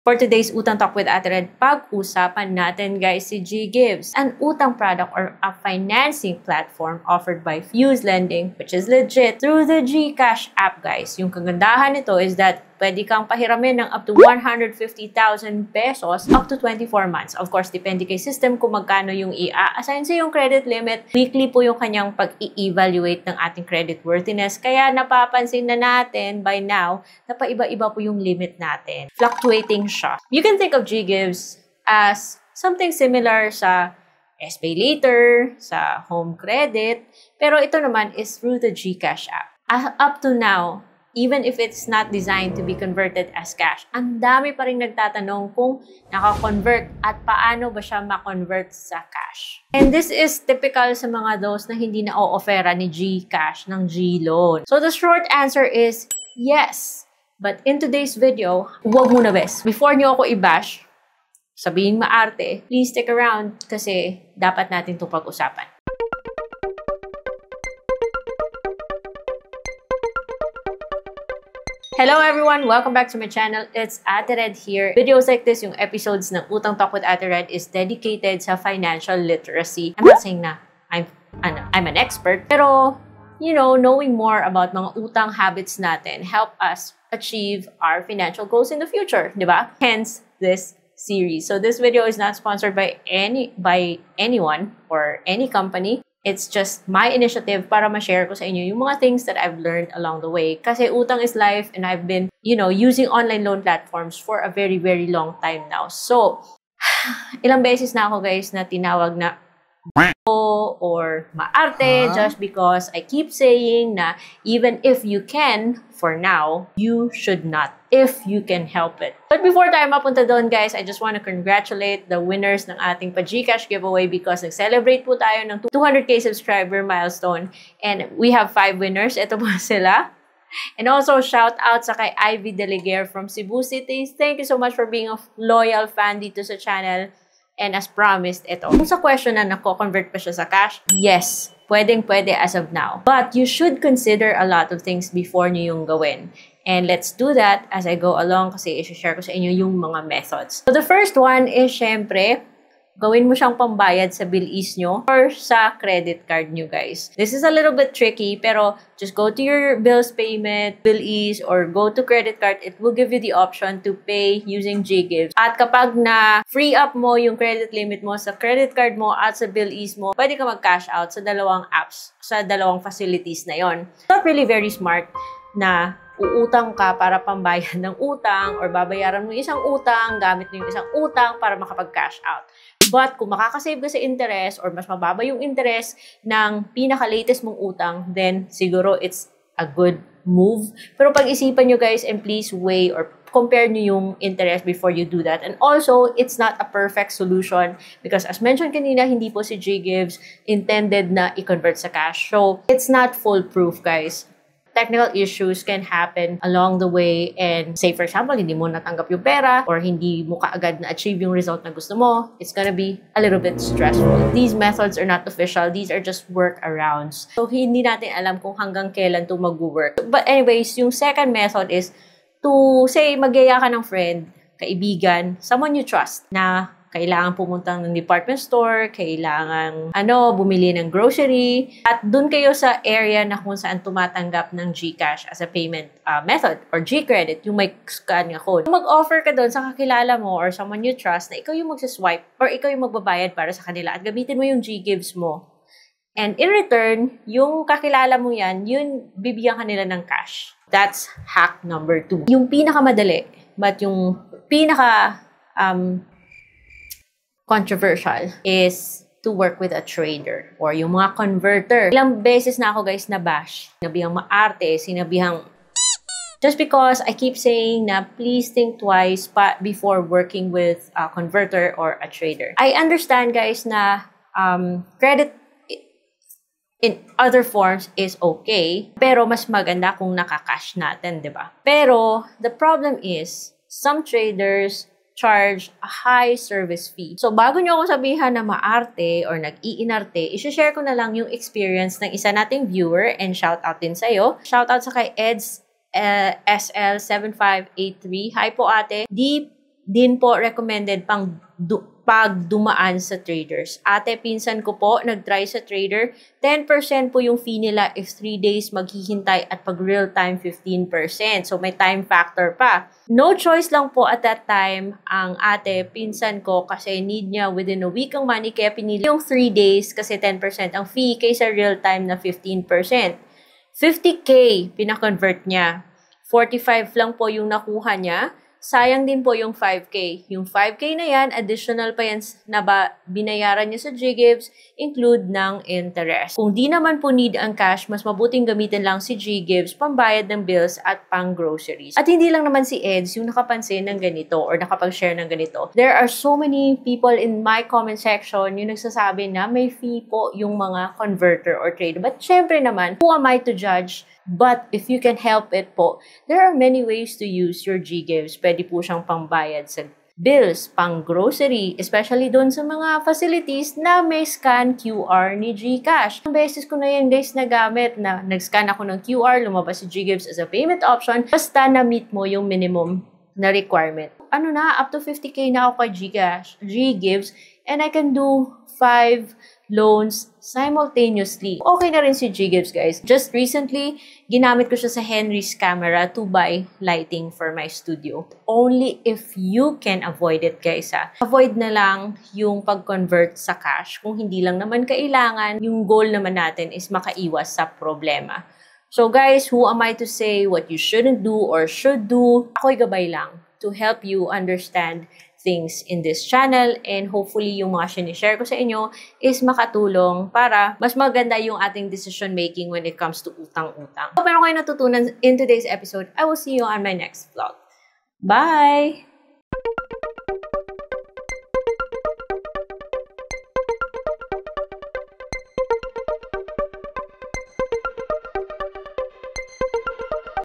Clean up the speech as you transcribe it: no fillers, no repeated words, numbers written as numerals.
For today's Utang Talk with Ate Red, pag-usapan natin guys si GGives, an utang product or a financing platform offered by Fuse Lending, which is legit, through the GCash app guys. Yung kagandahan nito is that pwede kang pahiramin ng up to 150,000 pesos up to 24 months. Of course, depende kay system kung magkano yung i-assign sa yung credit limit. Weekly po yung kanyang pag-i-evaluate ng ating credit worthiness. Kaya napapansin na natin by now na paiba-iba po yung limit natin. Fluctuating siya. You can think of GGives as something similar sa SPay Later, sa home credit, pero ito naman is through the GCash app. Up to now, even if it's not designed to be converted as cash, ang dami pa rin nagtatanong kung naka-convert at paano ba siya ma-convert sa cash. And this is typical sa mga those na hindi na o-offera ni GCash ng GLoan. So the short answer is yes. But in today's video, huwag muna bes. Before nyo ako i-bash, sabihin maarte, please stick around kasi dapat natin itong pag-usapan. Hello everyone! Welcome back to my channel. It's Ate Red here. Videos like this, yung episodes ng Utang Talk with Ate Red is dedicated sa financial literacy. I'm not saying na I'm an expert, pero you know, knowing more about mga utang habits natin help us achieve our financial goals in the future, di ba? Hence this series. So this video is not sponsored by anyone or any company. It's just my initiative para ma-share ko sa inyo yung mga things that I've learned along the way. Kasi utang is life and I've been, you know, using online loan platforms for a very, very long time now. So, ilang beses na ako guys na tinawag na or maarte just because I keep saying na even if you can, for now, you should not if you can help it. But before tayo mapunta doon guys, I just want to congratulate the winners ng ating pa-GCash giveaway because nag-celebrate po tayo ng 200k subscriber milestone and we have 5 winners. Ito po sila. And also, shout out sa kay Ivy Deleguer from Cebu City. Thank you so much for being a loyal fan dito sa channel. And as promised, ito. Kung sa question na nako-convert pa siya sa cash, yes, pwedeng-pwede as of now. But you should consider a lot of things before nyo yung gawin. And let's do that as I go along kasi i-share ko sa inyo yung mga methods. So the first one is, syempre, gawin mo siyang pambayad sa bill-ease nyo or sa credit card nyo, guys. This is a little bit tricky, pero just go to your bills payment, bill-ease, or go to credit card. It will give you the option to pay using GGives. At kapag na-free up mo yung credit limit mo sa credit card mo at sa bill-ease mo, pwede ka mag-cash out sa dalawang apps, sa dalawang facilities na yon. Not really very smart na uutang ka para pambayad ng utang or babayaran mo yung isang utang, gamit mo yung isang utang para makapag-cash out. But kung makakasave ka sa interest or mas mababa yung interest ng pinaka-latest mong utang, then siguro it's a good move. Pero pag-isipan nyo guys and please weigh or compare nyo yung interest before you do that. And also, it's not a perfect solution because as mentioned kanina, hindi po si GGives intended na i-convert sa cash. So, it's not foolproof guys. Technical issues can happen along the way and say for example, hindi mo natanggap yung pera or hindi mo kaagad na-achieve yung result na gusto mo, it's gonna be a little bit stressful. These methods are not official. These are just workarounds. So, hindi natin alam kung hanggang kailan ito mag-work. But anyways, yung second method is to say, magyaya ka ng friend, kaibigan, someone you trust na kailangan pumunta ng department store, kailangan bumili ng grocery, at dun kayo sa area na kung saan tumatanggap ng GCash as a payment method or GCredit, yung may scan nga code. Mag-offer ka dun sa kakilala mo or someone you trust na ikaw yung magsaswipe or ikaw yung magbabayad para sa kanila at gamitin mo yung GGives mo. And in return, yung kakilala mo yan, yun bibigyan ka nila ng cash. That's hack number 2. Yung pinakamadali, but yung pinaka controversial is to work with a trader or yung mga converter. Ilang beses na ako guys na bash, sinabihang maarte, sinabihang just because I keep saying na please think twice before working with a converter or a trader. I understand guys na credit in other forms is okay, pero mas maganda kung nakakash natin, di ba? Pero the problem is some traders charge a high service fee. So, bago nyo ako sabihan na maarte or nag-iinarte, isi-share ko na lang yung experience ng isa nating viewer and shout out din sa'yo. Shout out sa kay Eds SL7583. Hi po ate. Di din po recommended pag dumaan sa traders. Ate, pinsan ko po, nag-try sa trader, 10% po yung fee nila if 3 days maghihintay at pag real time 15%. So may time factor pa. No choice lang po at that time ang ate, pinsan ko, kasi need niya within a week ang money, kaya pinili yung 3 days kasi 10% ang fee kaysa real time na 15%. 50K pinakonvert niya. 45 lang po yung nakuha niya. Sayang din po yung 5K. Yung 5K na yan, additional pa yan na binayaran niya sa Ggives, include ng interest. Kung di naman po need ang cash, mas mabuting gamitin lang si Ggives, pambayad ng bills at pang groceries. At hindi lang naman si Eds yung nakapansin ng ganito or nakapag-share ng ganito. There are so many people in my comment section yung nagsasabi na may fee po yung mga converter or trader. But syempre naman, who am I to judge? But if you can help it po, there are many ways to use your Ggives. Pwede po siyang pambayad sa bills, pang grocery, especially doon sa mga facilities na may scan QR ni GCash. Ang beses ko na yan guys nagamit na nag-scan ako ng QR, lumabas si Ggives as a payment option, basta na-meet mo yung minimum na requirement. Ano na, up to 50K na ako kay Ggives, and I can do 5 loans simultaneously. Okay na rin si Ggives, guys. Just recently, ginamit ko siya sa Henry's camera to buy lighting for my studio. Only if you can avoid it, guys. Avoid na lang yung pag-convert sa cash. Kung hindi lang naman kailangan, yung goal naman natin is makaiwas sa problema. So guys, who am I to say what you shouldn't do or should do? Ako'y gabay lang to help you understand things in this channel, and hopefully yung mga sinishare ko sa inyo is makatulong para mas maganda yung ating decision making when it comes to utang-utang. Kung meron kayo natutunan in today's episode, I will see you on my next vlog. Bye!